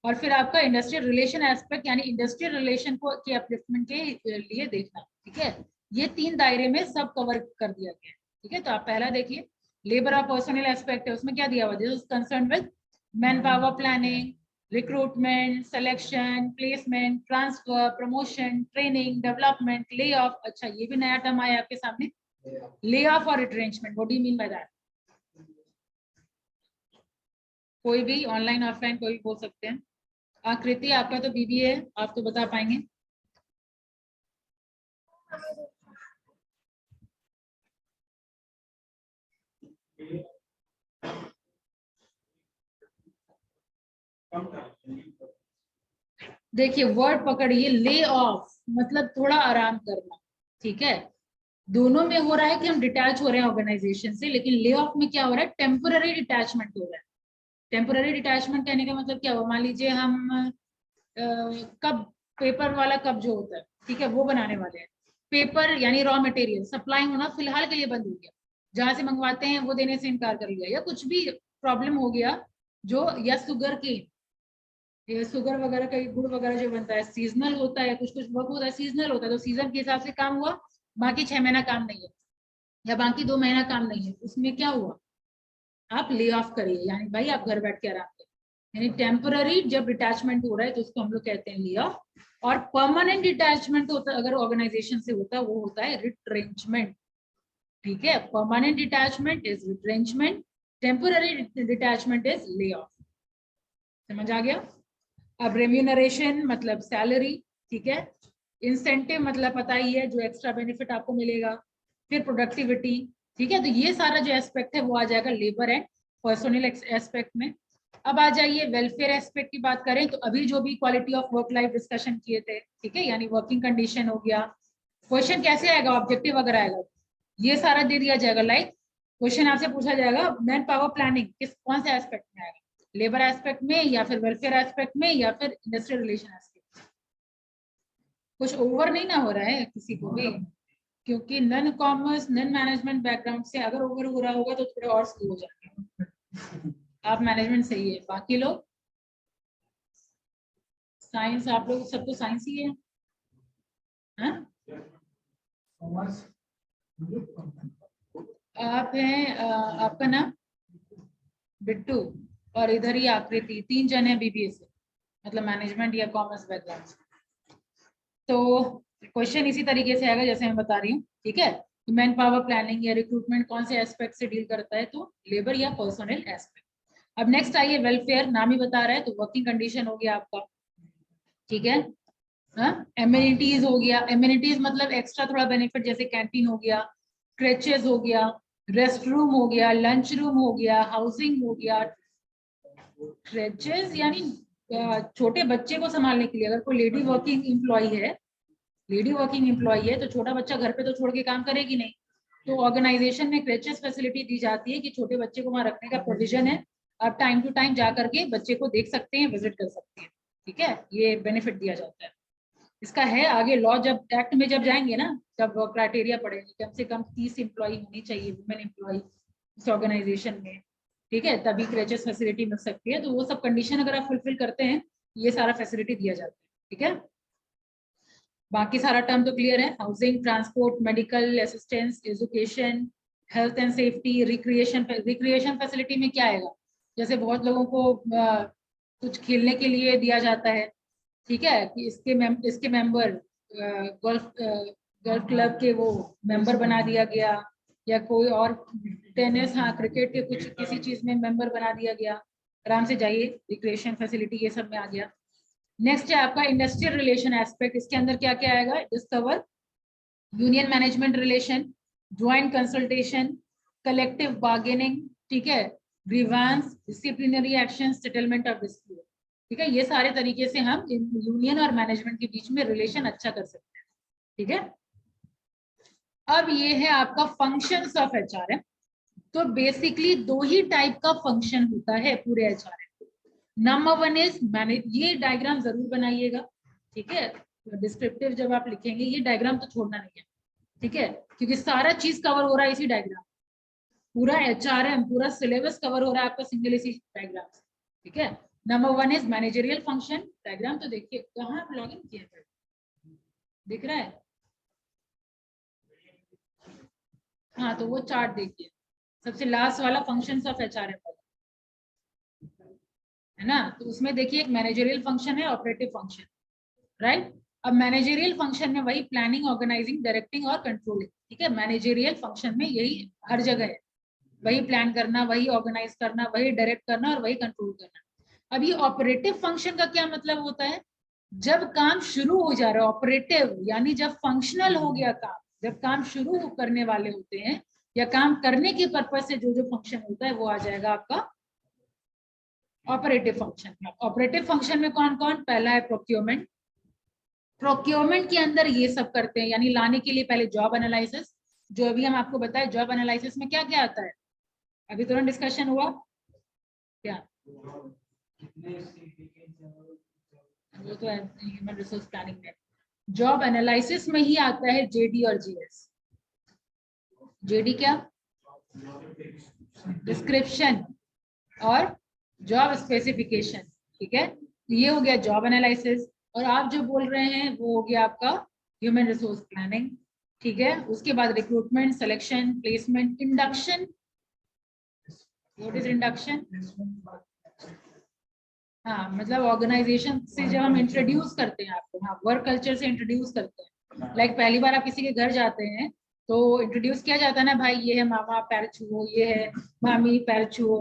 और फिर आपका इंडस्ट्रियल रिलेशन एस्पेक्ट यानी इंडस्ट्रियल रिलेशन को के अपलिफ्टमेंट के लिए देखना, ठीक है। ये 3 दायरे में सब कवर कर दिया गया है, ठीक है। तो आप पहला देखिए, लेबर और पर्सनल एस्पेक्ट है, उसमें क्या दिया हुआ है, this is concern with man power planning, recruitment, selection, placement, transfer, promotion, training, development, lay off. अच्छा ये भी नया टर्म आया आपके सामने, ले ऑफ और retrenchment, what do you mean by that? कोई भी ऑनलाइन ऑफलाइन कोई भी बोल सकते हैं। आकृति आपका तो BBA है, आप तो बता पाएंगे। देखिए वर्ड पकड़िए, ले ऑफ मतलब थोड़ा आराम करना, ठीक है। दोनों में हो रहा है कि हम डिटैच हो रहे हैं ऑर्गेनाइजेशन से, लेकिन ले ऑफ में क्या हो रहा है, टेम्पररी डिटैचमेंट हो रहा है। टेम्पररी डिटैचमेंट कहने का मतलब क्या हुआ, मान लीजिए हम कब पेपर वाला कब जो होता है, ठीक है, वो बनाने वाले हैं। पेपर यानी रॉ मटेरियल सप्लाई होना फिलहाल के लिए बंद हो गया, जहां से मंगवाते हैं वो देने से इनकार कर लिया, या कुछ भी प्रॉब्लम हो गया जो, या शुगर की शुगर वगैरह का गुड़ वगैरह जो बनता है सीजनल होता है, कुछ कुछ वर्क होता है सीजनल होता है, तो सीजन के हिसाब से काम हुआ, बाकी 6 महीना काम नहीं है या बाकी 2 महीना काम नहीं है, उसमें क्या हुआ, आप ले ऑफ करिए, यानी भाई आप घर बैठ के आराम करिए। यानी टेम्पररी जब डिटैचमेंट हो रहा है तो उसको हम लोग कहते हैं ले ऑफ। और परमानेंट डिटैचमेंट होता है अगर ऑर्गेनाइजेशन से होता है वो होता है रिट्रेंचमेंट, ठीक है। Permanent detachment is retrenchment, temporary detachment is lay off. समझ आ गया? अब रेम्यूनरेशन मतलब सैलरी, ठीक है। इंसेंटिव मतलब पता ही है, जो एक्स्ट्रा बेनिफिट आपको मिलेगा। फिर प्रोडक्टिविटी, ठीक है। तो ये सारा जो एस्पेक्ट है वो आ जाएगा लेबर एंड पर्सोनल एस्पेक्ट में। अब आ जाइए वेलफेयर एस्पेक्ट की बात करें तो अभी जो भी quality of work life discussion किए थे, ठीक है, यानी वर्किंग कंडीशन हो गया। क्वेश्चन कैसे आएगा, ऑब्जेक्टिव अगर आएगा ये सारा दे दिया जाएगा। लाइक क्वेश्चन आपसे पूछा जाएगा मैन पावर प्लानिंग किस कौन से एस्पेक्ट में आएगा, लेबर एस्पेक्ट में या फिर वेलफेयर एस्पेक्ट में या फिर इंडस्ट्रियल रिलेशन एस्पेक्ट। कुछ ओवर नहीं ना हो रहा है किसी को भी, क्योंकि non commerce non management background से अगर ओवर हो रहा होगा तो थोड़े और स्लो हो जाएंगे। आप मैनेजमेंट सही है, बाकी लोग साइंस, आप लोग सब तो साइंस ही है, हाँ? कॉमर्स आप हैं आपका नाम बिट्टू और इधर ही आकृति, 3 जन है बीबीए से, मतलब मैनेजमेंट या कॉमर्स बैकग्राउंड से। तो क्वेश्चन इसी तरीके से आएगा जैसे मैं बता रही हूँ, ठीक है। मैन पावर प्लानिंग या रिक्रूटमेंट कौन से एस्पेक्ट से डील करता है, तो लेबर या पर्सनल एस्पेक्ट। अब नेक्स्ट आइए वेलफेयर, नाम ही बता रहा है, तो वर्किंग कंडीशन हो गया आपका, ठीक है। एमिनिटीज हो गया, एमिनिटीज मतलब एक्स्ट्रा थोड़ा बेनिफिट, जैसे कैंटीन हो गया, क्रेचेस हो गया, रेस्ट रूम हो गया, लंच रूम हो गया, हाउसिंग हो गया। क्रेचेस यानी छोटे बच्चे को संभालने के लिए, अगर कोई लेडी वर्किंग एम्प्लॉय है, लेडी वर्किंग एम्प्लॉय है तो छोटा बच्चा घर पे तो छोड़ के काम करेगी नहीं, तो ऑर्गेनाइजेशन में क्रेचेस फैसिलिटी दी जाती है कि छोटे बच्चे को वहां रखने का प्रोविजन है, आप टाइम टू टाइम जा करके बच्चे को देख सकते हैं, विजिट कर सकते हैं, ठीक है। ये बेनिफिट दिया जाता है। इसका है आगे लॉ, जब एक्ट में जब जाएंगे ना, तब क्राइटेरिया पड़ेंगे, कम से कम 30 एम्प्लॉय होनी चाहिए वुमेन एम्प्लॉय इस ऑर्गेनाइजेशन में, ठीक है, तभी क्रेचेस फैसिलिटी मिल सकती है। तो वो सब कंडीशन अगर आप फुलफिल करते हैं, ये सारा फैसिलिटी दिया जाता है, ठीक है। बाकी सारा टर्म तो क्लियर है, housing, transport, medical assistance, education, health and safety, recreation. Recreation facility में क्या आएगा, जैसे बहुत लोगों को कुछ खेलने के लिए दिया जाता है, ठीक है, कि इसके मेंबर गोल्फ क्लब के वो मेंबर बना दिया गया, या कोई और टेनिस, हाँ क्रिकेट के कुछ किसी चीज में मेंबर बना दिया गया, आराम से जाइए, रिक्रिएशन फैसिलिटी ये सब में आ गया। नेक्स्ट है आपका इंडस्ट्रियल रिलेशन एस्पेक्ट, इसके अंदर क्या क्या आएगा, discover union management relation, joint consultation, collective bargaining, ठीक है, grievance, disciplinary action, settlement of dispute, ठीक है। ये सारे तरीके से हम यूनियन और मैनेजमेंट के बीच में रिलेशन अच्छा कर सकते हैं, ठीक है। अब ये है आपका फंक्शंस ऑफ एचआरएम। तो बेसिकली 2 ही टाइप का फंक्शन होता है पूरे एचआरएम। नंबर 1 इज मैनेज, ये डायग्राम जरूर बनाइएगा, ठीक है। डिस्क्रिप्टिव जब आप लिखेंगे, ये डायग्राम तो छोड़ना नहीं है, ठीक है, क्योंकि सारा चीज कवर हो रहा है इसी डायग्राम, पूरा एचआरएम पूरा सिलेबस कवर हो रहा है आपका सिंगल इसी डायग्राम से, ठीक है। Number 1 is managerial function. Diagram तो देखिए, कहाँ आप लॉगिन किए थे, दिख रहा है, हाँ, तो वो चार्ट देखिए, सबसे लास्ट वाला फंक्शंस ऑफ एचआरएम वाला है ना, तो उसमें देखिए एक मैनेजरियल फंक्शन है, ऑपरेटिव फंक्शन, राइट। अब मैनेजरियल फंक्शन में वही प्लानिंग, ऑर्गेनाइजिंग, डायरेक्टिंग और कंट्रोलिंग, ठीक है। मैनेजरियल फंक्शन में यही हर जगह है, वही प्लान करना, वही ऑर्गेनाइज करना, वही डायरेक्ट करना और वही कंट्रोल करना। अब ये ऑपरेटिव फंक्शन का क्या मतलब होता है, जब काम शुरू हो जा रहा है, ऑपरेटिव यानी जब फंक्शनल हो गया काम, जब काम शुरू करने वाले होते हैं या काम करने के पर्पज से जो जो फंक्शन होता है वो आ जाएगा आपका ऑपरेटिव फंक्शन। ऑपरेटिव फंक्शन में कौन कौन, पहला है प्रोक्योरमेंट। प्रोक्योरमेंट के अंदर ये सब करते हैं, यानी लाने के लिए पहले जॉब एनालिसिस, जो अभी हम आपको बताए जॉब एनालिसिस में क्या क्या आता है, अभी तुरंत डिस्कशन हुआ क्या, वो तो ह्यूमन रिसोर्स प्लानिंग में। जॉब एनालिसिस में ही आता है जेडी और जीएस। जेडी क्या, डिस्क्रिप्शन और जॉब स्पेसिफिकेशन, ठीक है, ये हो गया जॉब एनालिसिस। और आप जो बोल रहे हैं वो हो गया आपका ह्यूमन रिसोर्स प्लानिंग, ठीक है। उसके बाद recruitment, selection, placement, induction. What is induction, हाँ, मतलब ऑर्गेनाइजेशन से जब हम इंट्रोड्यूस करते हैं आपको, हाँ, वर्क कल्चर से इंट्रोड्यूस करते हैं। लाइक पहली बार आप किसी के घर जाते हैं तो इंट्रोड्यूस किया जाता है ना, भाई ये है मामा पैर छुओ, ये है मामी पैर छुओ,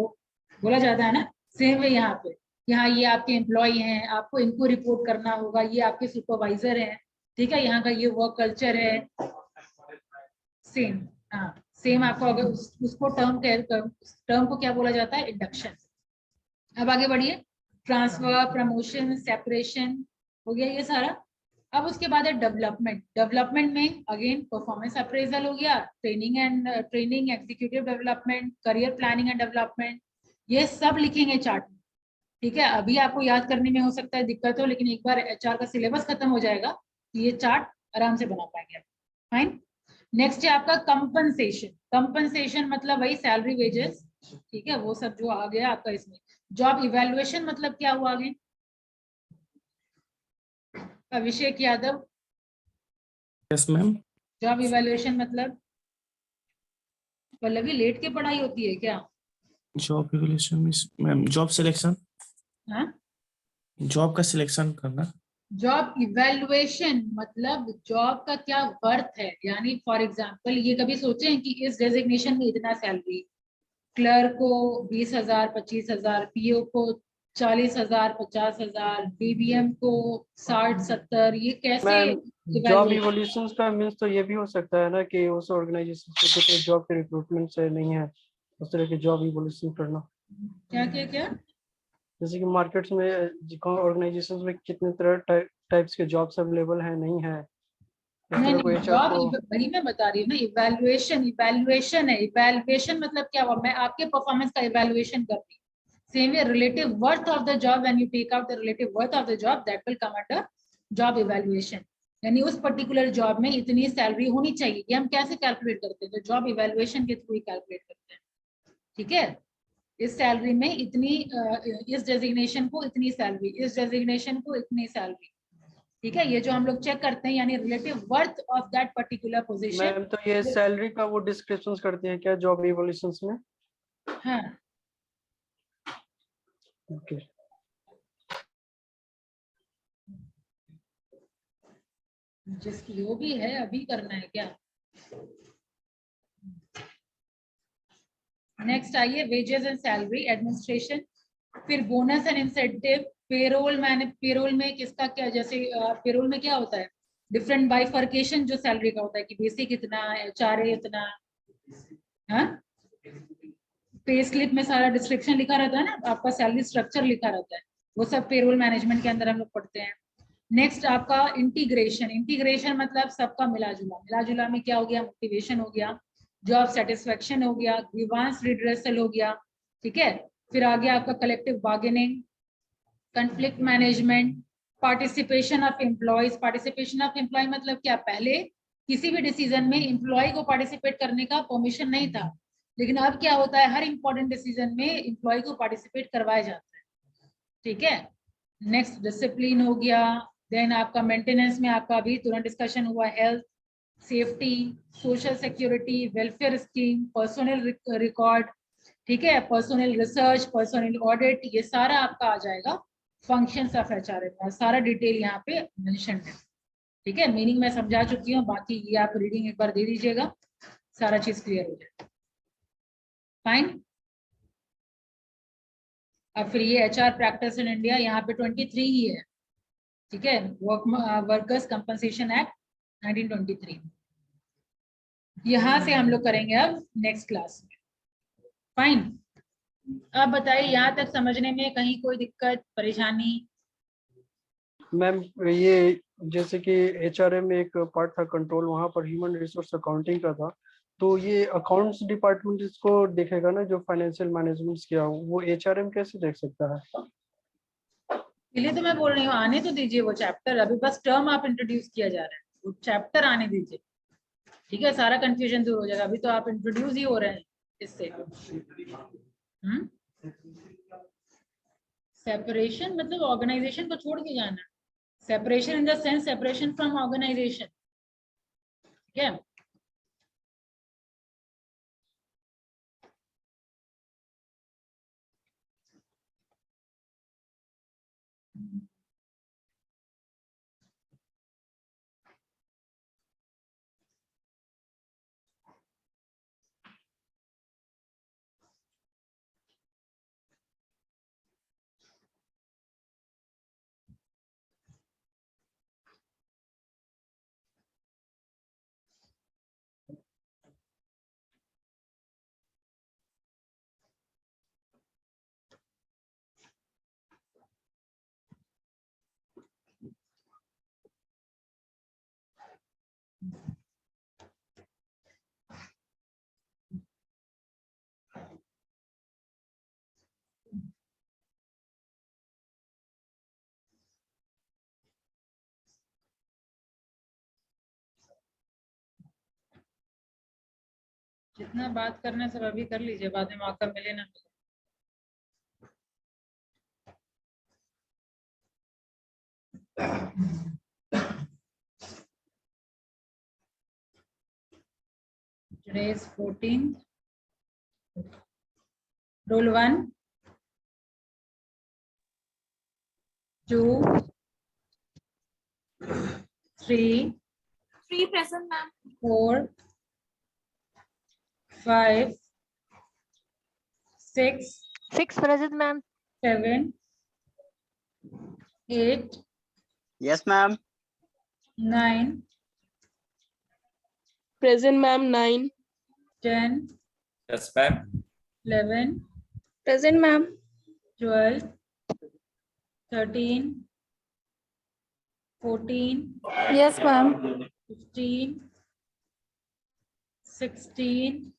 बोला जाता है ना। सेम है यहाँ पे, यहाँ ये आपके एम्प्लॉय हैं, आपको इनको रिपोर्ट करना होगा, ये आपके सुपरवाइजर हैं, ठीक है, यहाँ का ये वर्क कल्चर है, सेम, हाँ सेम। आपको अगर उसको टर्म को क्या बोला जाता है, इंडक्शन। अब आगे बढ़िए, ट्रांसफर, प्रमोशन, सेपरेशन हो गया ये सारा। अब उसके बाद है डेवलपमेंट। डेवलपमेंट में अगेन परफॉर्मेंस अप्रेजल हो गया, training executive development, career planning and development, ये सब लिखेंगे चार्ट में। ठीक है, अभी आपको याद करने में हो सकता है दिक्कत हो, लेकिन एक बार एचआर का सिलेबस खत्म हो जाएगा तो ये चार्ट आराम से बना पाएंगे। फाइन। नेक्स्ट है आपका कंपनसेशन। कंपनसेशन मतलब वही सैलरी वेजेस, ठीक है, वो सब जो आ गया आपका इसमें। जॉब इवेल्युएशन मतलब क्या हुआ आगे? Abhishek Yadav, yes ma'am. Job evaluation मतलब? पल्लवी लेट के पढ़ाई होती है क्या? Job evaluation ma'am job selection, हाँ, जॉब का सिलेक्शन करना। जॉब इवेल्युएशन मतलब जॉब का क्या वर्थ है, यानी फॉर एग्जांपल ये कभी सोचे हैं कि इस डेजिग्नेशन में इतना सैलरी, क्लर्क को 20,000 25,000, पीओ को 40,000 50,000, बीबीएम को 60 70, ये कैसे मैम जॉब इवेल्युएट? इवोल्यूशन का मीन्स तो ये भी हो सकता है ना कि उस ऑर्गेनाइजेशन से कितने जॉब के रिक्रूटमेंट से नहीं है, उस तरह की जॉब इवोल्यूशन करना। क्या क्या क्या? जैसे कि मार्केट्स में ऑर्गेनाइजेशंस में कितने तरह टाइप्स के जॉब्स अवेलेबल हैं नहीं है, इस नहीं तरह को नहीं, एचआर जॉब को। वही मैं बता रही हूँ ना, इवेल्युएशन। इवेल्युएशन है, इवेल्युएशन मतलब क्या हुआ, मैं आपके परफॉर्मेंस का इवेल्युएशन कर रही हूँ। Same way relative worth of the job, when you take out the relative worth of the job, that will come under job evaluation. यानी उस पर्टिकुलर जॉब में इतनी सैलरी होनी चाहिए, ये हम कैसे कैलकुलेट करते हैं? तो जॉब इवेल्युएशन के थ्रू ही कैलकुलेट करते हैं। ठीक है, इस सैलरी में इतनी, इस डेजिग्नेशन को इतनी सैलरी, इस डेजिग्नेशन को इतनी सैलरी। ठीक है, ये जो हम लोग चेक करते हैं यानी relative worth of that particular position. Ma'am तो ये सैलरी का वो डिस्क्रिप्शंस करते हैं क्या जॉब इवोल्यूशंस में? हाँ, ओके। जो भी है अभी करना है क्या? नेक्स्ट आइए, वेजेस एंड सैलरी एडमिनिस्ट्रेशन, फिर बोनस एंड इंसेंटिव, पेरोल। मैंने पेरोल में किसका क्या, जैसे पेरोल में क्या होता है, डिफरेंट बाइफर्केशन जो सैलरी का होता है कि बेसिक इतना, एचआरए इतना, हाँ, पे स्लिप में सारा डिस्क्रिप्शन लिखा रहता है ना, आपका सैलरी स्ट्रक्चर लिखा रहता है, वो सब पेरोल मैनेजमेंट के अंदर हम लोग पढ़ते हैं। नेक्स्ट आपका इंटीग्रेशन। इंटीग्रेशन मतलब सबका मिला जुला, मिला जुला में क्या हो गया, मोटिवेशन हो गया, जॉब सेटिस्फेक्शन हो गया, ग्रीवांस रिड्रेसल हो गया। ठीक है, फिर आगे आपका collective bargaining, conflict management, participation of employees. Participation of employ मतलब क्या, पहले किसी भी डिसीजन में एम्प्लॉय को पार्टिसिपेट करने का परमिशन नहीं था, लेकिन अब क्या होता है, हर इंपॉर्टेंट डिसीजन में एम्प्लॉय को पार्टिसिपेट करवाया जाता है। ठीक है, नेक्स्ट डिसिप्लिन हो गया। देन आपका मेंटेनेंस में आपका अभी तुरंत डिस्कशन हुआ, health, safety, social security, welfare scheme, personnel record, ठीक है, पर्सोनल रिसर्च, पर्सोनल ऑडिट, ये सारा आपका आ जाएगा फंक्शंस ऑफ एचआरएम, सारा डिटेल यहाँ पे मेंशन है। ठीक है, मीनिंग मैं समझा चुकी हूँ, बाकी ये आप रीडिंग एक बार दे दीजिएगा, सारा चीज क्लियर हो जाए। फाइन। अब फिर ये एचआर प्रैक्टिस इन इंडिया, यहाँ पे 23 ही है। ठीक है, वर्कर्स कंपनसेशन एक्ट 1923, यहाँ से हम लोग करेंगे अब नेक्स्ट क्लास में। फाइन। अब बताइए, यहाँ तक समझने में कहीं कोई दिक्कत परेशानी? मैम ये जैसे कि एचआरएम में एक पार्ट था कंट्रोल, वहां पर ह्यूमन रिसोर्स अकाउंटिंग का था, तो ये अकाउंट्स डिपार्टमेंट इसको देखेगा ना, जो फाइनेंशियल मैनेजमेंट किया हो, वो एचआरएम कैसे देख सकता है? इसलिए तो मैं बोल रही हूँ, आने तो दीजिए वो चैप्टर, अभी बस टर्म आप इंट्रोड्यूस किया जा रहा है, वो चैप्टर आने दीजिए। ठीक है, सारा कंफ्यूजन दूर हो जाएगा, अभी तो आप इंट्रोड्यूस ही हो रहे हैं इससे। सेपरेशन मतलब ऑर्गेनाइजेशन को छोड़ के जाना, separation in the sense separation from organisation. ठीक है, ना बात करने से अभी कर लीजिए, बाद में मौका मिले ना मिले। Today is 14th. Roll 1, 2, 3, 3 present, ma'am. 4, 5, 6, 6 present, ma'am. 7, 8, Yes, ma'am. 9, Present, ma'am. 9. 10, Yes, ma'am. 11, Present, ma'am. 12, 13, 14, Yes, ma'am. 15, 16,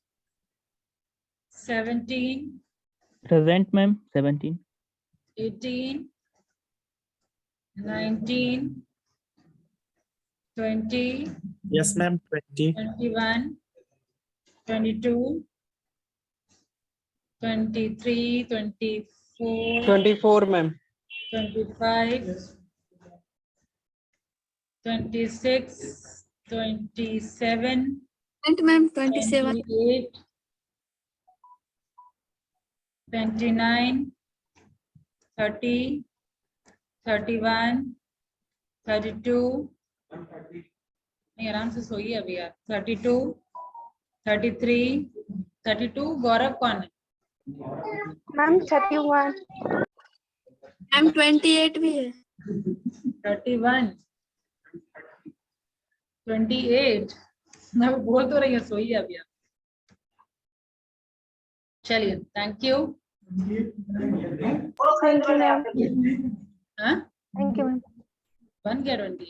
17, Present, ma'am. 17. 18, 19, 20, Yes, ma'am. 20. 21, 22, 23, 24, 24 ma'am 25, 26, 27, Present, ma'am. 27. 28, 29, 30, 31, 32, नहीं आराम से सोइए अभी यार, 32, 33, 32, गौरव कौन है? Ma'am, 31. Ma'am, 28 भी है. 31, 28, मैं वो बोल तो रही हूँ, सोइए अभी आप। चलिए, thank you. Thank you, ma'am. हाँ, Thank you, ma'am. बन गया 20।